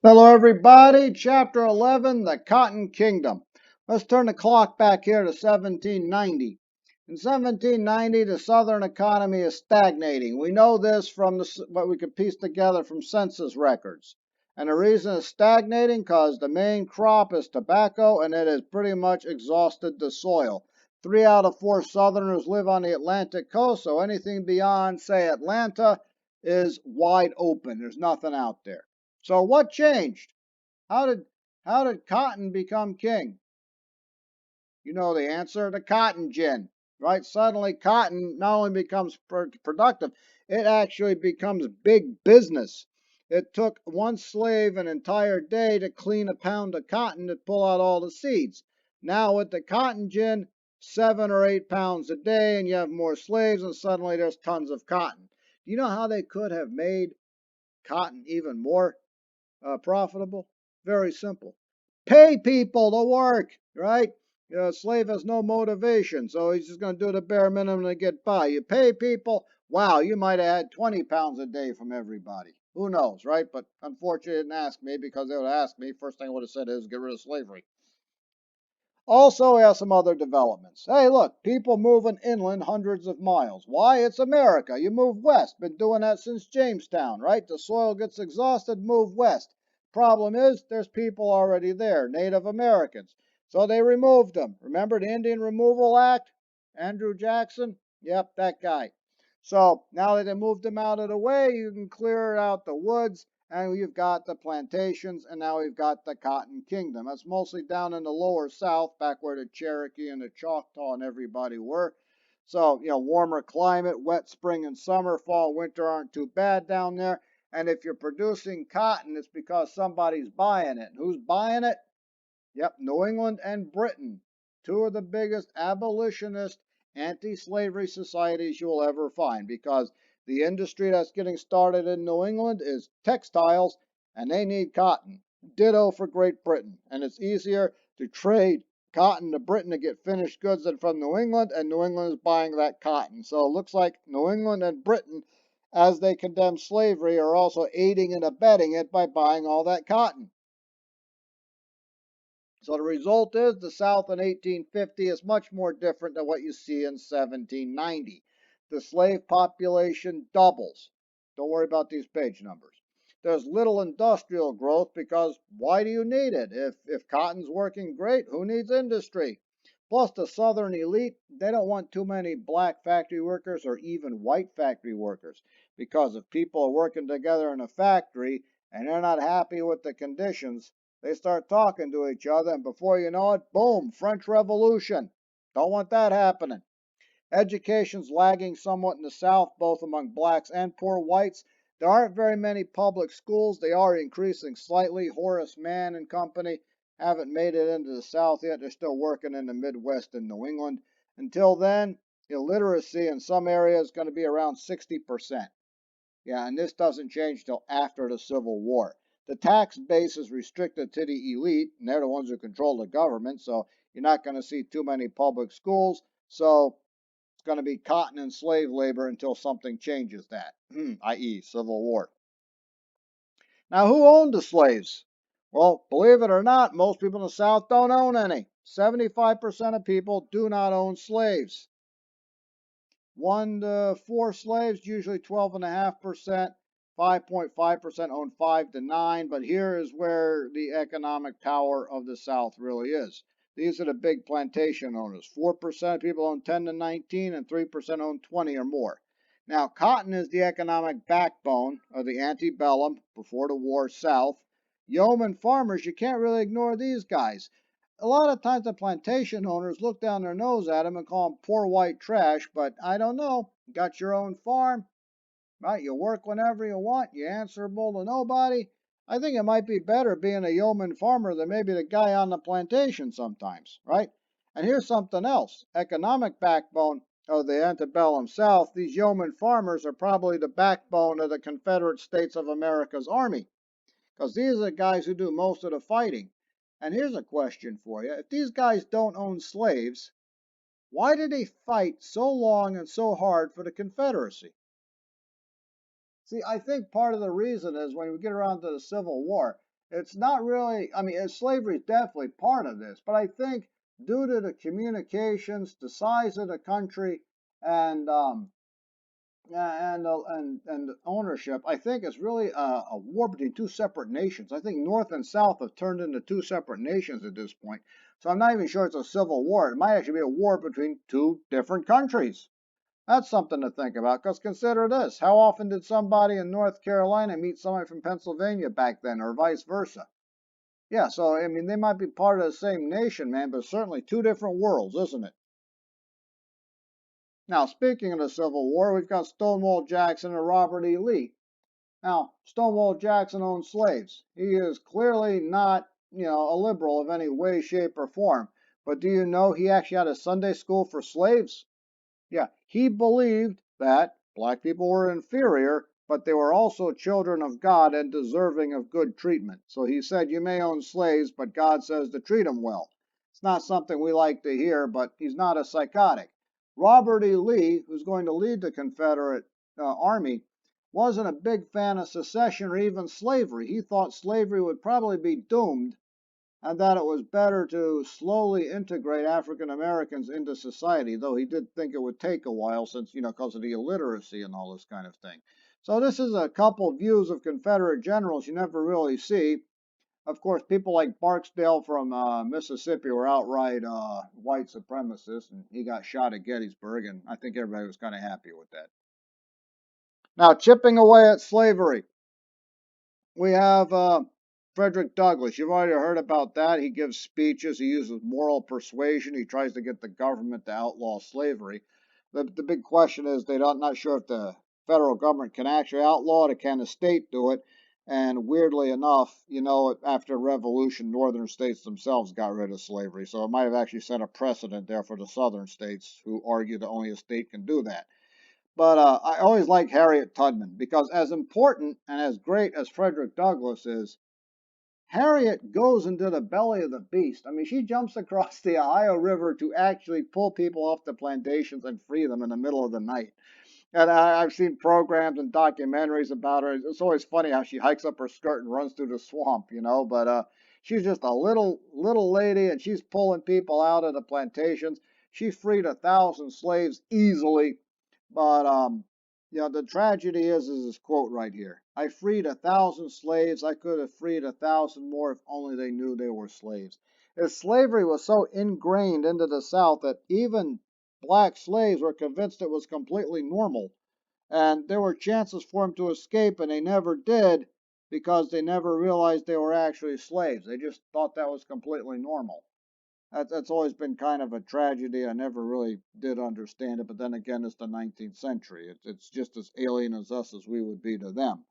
Hello, everybody. Chapter 11, The Cotton Kingdom. Let's turn the clock back here to 1790. In 1790, the Southern economy is stagnating. We know this from what we could piece together from census records. And the reason it's stagnating because the main crop is tobacco and it has pretty much exhausted the soil. 3 out of 4 Southerners live on the Atlantic coast, so anything beyond, say, Atlanta is wide open. There's nothing out there. So what changed? How did how did cotton become king? You know the answer, the cotton gin, right? Suddenly cotton not only becomes productive, it actually becomes big business. It took one slave an entire day to clean a pound of cotton to pull out all the seeds. Now with the cotton gin, 7 or 8 pounds a day, and you have more slaves, and suddenly there's tons of cotton. Do you know how they could have made cotton even more profitable? Very simple. Pay people to work, right? A slave has no motivation, so he's just going to do the bare minimum to get by. You pay people, wow, you might have had 20 pounds a day from everybody. Who knows, right? But unfortunately, they didn't ask me because they would have asked me. First thing I would have said is get rid of slavery. Also, we have some other developments. Hey, look, people moving inland hundreds of miles. Why? It's America. You move west. Been doing that since Jamestown, right? The soil gets exhausted, move west. Problem is, there's people already there, Native Americans. So they removed them. Remember the Indian Removal Act? Andrew Jackson? Yep, that guy. So now that they moved them out of the way, you can clear out the woods and you've got the plantations, and now we've got the Cotton Kingdom. That's mostly down in the lower south, back where the Cherokee and the Choctaw and everybody were. So, warmer climate, wet spring and summer, fall, winter aren't too bad down there. And if you're producing cotton, it's because somebody's buying it. Who's buying it? Yep, New England and Britain, two of the biggest abolitionist anti-slavery societies you'll ever find, because the industry that's getting started in New England is textiles, and they need cotton. Ditto for Great Britain, and it's easier to trade cotton to Britain to get finished goods than from New England, and New England is buying that cotton. So it looks like New England and Britain, as they condemn slavery, are also aiding and abetting it by buying all that cotton. So the result is the South in 1850 is much more different than what you see in 1790. The slave population doubles. Don't worry about these page numbers. There's little industrial growth because why do you need it? If cotton's working great, who needs industry? Plus, the Southern elite, they don't want too many black factory workers or even white factory workers, because if people are working together in a factory and they're not happy with the conditions, they start talking to each other, and before you know it, boom, French Revolution. Don't want that happening. Education's lagging somewhat in the South, both among blacks and poor whites. There aren't very many public schools. They are increasing slightly. Horace Mann and company haven't made it into the South yet. They're still working in the Midwest and New England. Until then, illiteracy in some areas is going to be around 60%. Yeah, and this doesn't change till after the Civil War. The tax base is restricted to the elite, and they're the ones who control the government, so you're not going to see too many public schools. So it's going to be cotton and slave labor until something changes that, i.e., Civil War. Now, who owned the slaves? Well, believe it or not, most people in the South don't own any. 75% of people do not own slaves. 1 to 4 slaves, usually 12.5%. 5.5% own 5 to 9, but here is where the economic power of the South really is. These are the big plantation owners. 4% of people own 10 to 19, and 3% own 20 or more. Now, cotton is the economic backbone of the antebellum, before the war, South. Yeoman farmers, you can't really ignore these guys. A lot of times the plantation owners look down their nose at them and call them poor white trash, but I don't know. You got your own farm, right? You work whenever you want. You're answerable to nobody. I think it might be better being a yeoman farmer than maybe the guy on the plantation sometimes, right? And here's something else. Economic backbone of the antebellum South, these yeoman farmers are probably the backbone of the Confederate States of America's army, because these are the guys who do most of the fighting. And here's a question for you. If these guys don't own slaves, why did they fight so long and so hard for the Confederacy? See, I think part of the reason is when we get around to the Civil War, it's not really, I mean, slavery is definitely part of this, but I think due to the communications, the size of the country, and and ownership, I think it's really a war between two separate nations. I think North and South have turned into two separate nations at this point. So I'm not even sure it's a civil war. It might actually be a war between two different countries. That's something to think about, because consider this. How often did somebody in North Carolina meet somebody from Pennsylvania back then, or vice versa? Yeah, so, I mean, they might be part of the same nation, man, but certainly two different worlds, isn't it? Now, speaking of the Civil War, we've got Stonewall Jackson and Robert E. Lee. Now, Stonewall Jackson owned slaves. He is clearly not, a liberal of any way, shape, or form. But do you know he actually had a Sunday school for slaves? Yeah, he believed that black people were inferior, but they were also children of God and deserving of good treatment. So he said, you may own slaves, but God says to treat them well. It's not something we like to hear, but he's not a psychotic. Robert E. Lee, who's going to lead the Confederate Army, wasn't a big fan of secession or even slavery. He thought slavery would probably be doomed and that it was better to slowly integrate African Americans into society, though he did think it would take a while since, because of the illiteracy and all this kind of thing. So this is a couple views of Confederate generals you never really see. Of course, people like Barksdale from Mississippi were outright white supremacists, and he got shot at Gettysburg, and I think everybody was kind of happy with that. Now, chipping away at slavery. We have Frederick Douglass. You've already heard about that. He gives speeches. He uses moral persuasion. He tries to get the government to outlaw slavery. The big question is they're not sure if the federal government can actually outlaw it or can the state do it. And weirdly enough, after Revolution, northern states themselves got rid of slavery. So it might have actually set a precedent there for the southern states who argue that only a state can do that. But I always like Harriet Tubman because, as important and as great as Frederick Douglass is, Harriet goes into the belly of the beast. I mean, she jumps across the Ohio River to actually pull people off the plantations and free them in the middle of the night. And I've seen programs and documentaries about her. It's always funny how she hikes up her skirt and runs through the swamp, But she's just a little lady, and she's pulling people out of the plantations. She freed 1,000 slaves easily, but the tragedy is this quote right here. I freed 1,000 slaves. I could have freed 1,000 more if only they knew they were slaves. If slavery was so ingrained into the South that even black slaves were convinced it was completely normal, and there were chances for them to escape, and they never did because they never realized they were actually slaves. They just thought that was completely normal. That's always been kind of a tragedy. I never really did understand it, but then again, it's the 19th century. It's just as alien as us as we would be to them.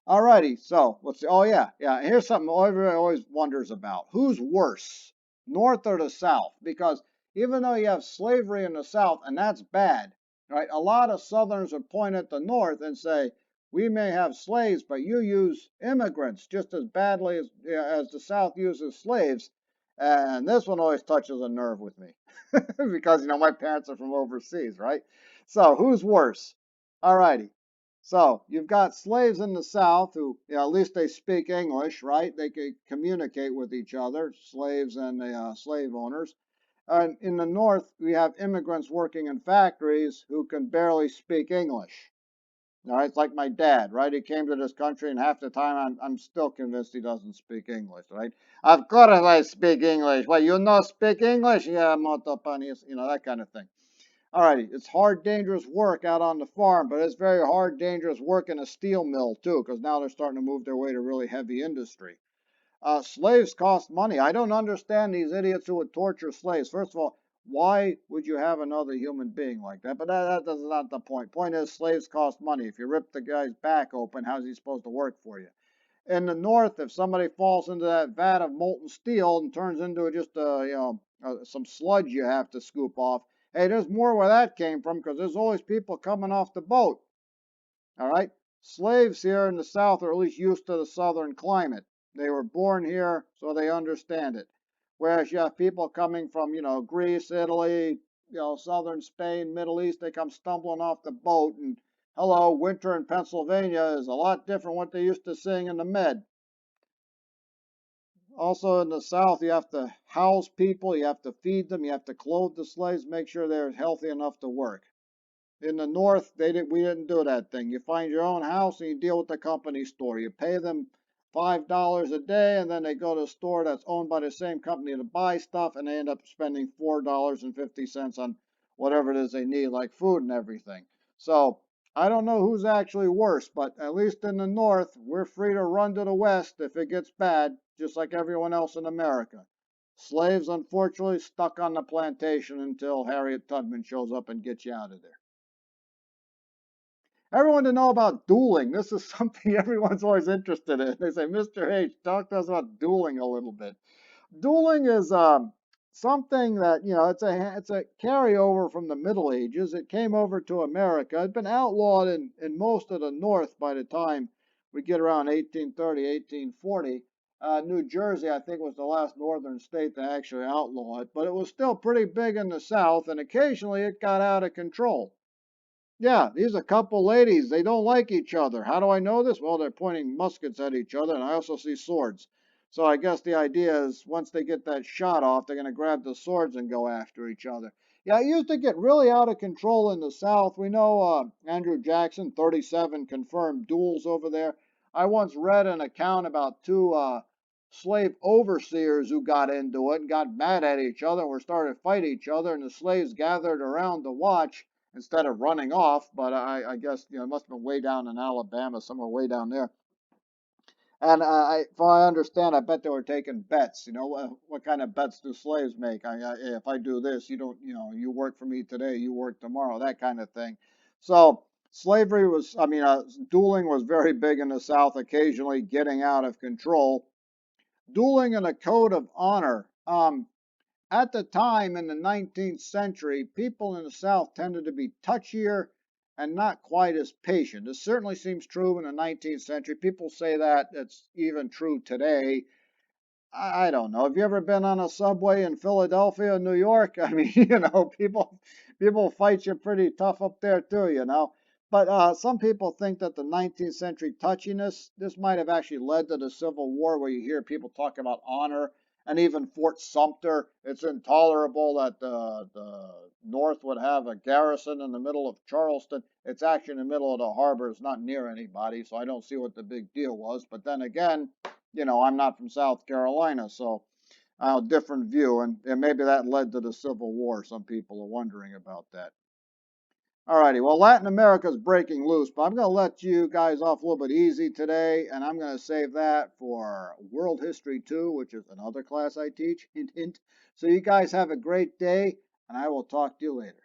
Alrighty, so let's see. Oh yeah. Here's something everybody always wonders about: who's worse, North or the South? Because even though you have slavery in the South, and that's bad, right? A lot of Southerners would point at the North and say, "We may have slaves, but you use immigrants just as badly as the South uses slaves." And this one always touches a nerve with me because my parents are from overseas, right? So who's worse? Alrighty. So you've got slaves in the South who, at least they speak English, right? They can communicate with each other, slaves and the slave owners. And in the North, we have immigrants working in factories who can barely speak English. All right, it's like my dad, right? He came to this country, and half the time I'm still convinced he doesn't speak English, right? Of course I speak English. Well, you know speak English? Yeah, motopanis, that kind of thing. Alrighty, it's hard, dangerous work out on the farm, but it's very hard, dangerous work in a steel mill too, because now they're starting to move their way to really heavy industry. Slaves cost money. I don't understand these idiots who would torture slaves. First of all, why would you have another human being like that? But that's not the point. Point is, slaves cost money. If you rip the guy's back open, how's he supposed to work for you? In the North, if somebody falls into that vat of molten steel and turns into just some sludge you have to scoop off, hey, there's more where that came from because there's always people coming off the boat. All right, slaves here in the South are at least used to the Southern climate. They were born here, so they understand it. Whereas you have people coming from, Greece, Italy, Southern Spain, Middle East, they come stumbling off the boat and hello, winter in Pennsylvania is a lot different what they used to seeing in the Med. Also in the South, you have to house people, you have to feed them, you have to clothe the slaves, make sure they're healthy enough to work. In the North, we didn't do that thing. You find your own house and you deal with the company store. You pay them $5 a day, and then they go to a store that's owned by the same company to buy stuff, and they end up spending $4.50 on whatever it is they need, like food and everything. So I don't know who's actually worse, but at least in the North, we're free to run to the West if it gets bad, just like everyone else in America. Slaves, unfortunately, stuck on the plantation until Harriet Tubman shows up and gets you out of there. Everyone to know about dueling. This is something everyone's always interested in. They say, Mr. H, talk to us about dueling a little bit. Dueling is something that, it's a carryover from the Middle Ages. It came over to America. It's been outlawed in most of the North by the time we get around 1830, 1840. New Jersey, I think, was the last northern state to actually outlaw it, but it was still pretty big in the South, and occasionally it got out of control. Yeah, these are a couple ladies. They don't like each other. How do I know this? Well, they're pointing muskets at each other, and I also see swords. So I guess the idea is once they get that shot off, they're going to grab the swords and go after each other. Yeah, it used to get really out of control in the South. We know Andrew Jackson, 37 confirmed duels over there. I once read an account about two slave overseers who got into it and got mad at each other and were starting to fight each other, and the slaves gathered around to watch instead of running off. But I guess it must have been way down in Alabama, somewhere way down there. And if I understand, I bet they were taking bets. What kind of bets do slaves make? If I do this, you don't, you work for me today, you work tomorrow, that kind of thing. So slavery was, dueling was very big in the South, occasionally getting out of control. Dueling and a code of honor. At the time in the 19th century, people in the South tended to be touchier and not quite as patient. This certainly seems true in the 19th century. People say that it's even true today. I don't know. Have you ever been on a subway in Philadelphia, New York? I mean, people fight you pretty tough up there too. But some people think that the 19th century touchiness, this might have actually led to the Civil War, where you hear people talk about honor, and even Fort Sumter. It's intolerable that the North would have a garrison in the middle of Charleston. It's actually in the middle of the harbor. It's not near anybody, so I don't see what the big deal was. But then again, I'm not from South Carolina, so I have a different view, and maybe that led to the Civil War. Some people are wondering about that. Alrighty, well, Latin America is breaking loose, but I'm going to let you guys off a little bit easy today, and I'm going to save that for World History 2, which is another class I teach. Hint, hint. So you guys have a great day, and I will talk to you later.